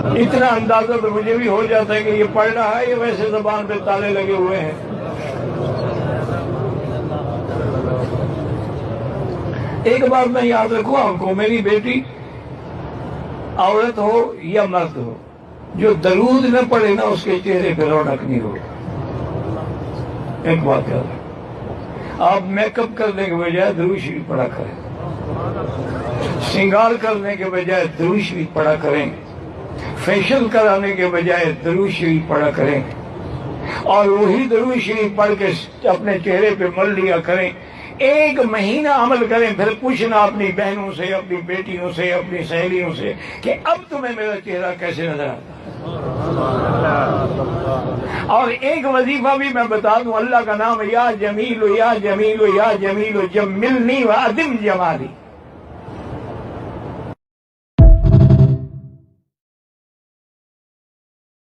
اتنا اندازہ تو مجھے بھی ہو جاتا ہے کہ یہ پڑھ رہا ہے، یہ ویسے زبان پہ تالے لگے ہوئے ہیں۔ ایک بات میں یاد رکھوں آپ کو، میری بیٹی عورت ہو یا مرد ہو، جو درود نہ پڑھے نا اس کے چہرے پہ رونق نہیں ہو۔ ایک بات یاد رکھیں، آپ میک اپ کرنے کے بجائے درود شریف پڑھا کریں، سنگار کرنے کے بجائے درود شریف پڑھا کریں، فیشن کرانے کے بجائے درود شریف پڑھا کریں، اور وہی درود شریف پڑھ کے اپنے چہرے پہ مل لیا کریں۔ ایک مہینہ عمل کریں، پھر پوچھنا اپنی بہنوں سے، اپنی بیٹیوں سے، اپنی سہیلیوں سے کہ اب تمہیں میرا چہرہ کیسے نظر آتا ہے۔ اور ایک وظیفہ بھی میں بتا دوں، اللہ کا نام، یا جمیل یا جمیل یا جمیل جملنی وادم جمالی۔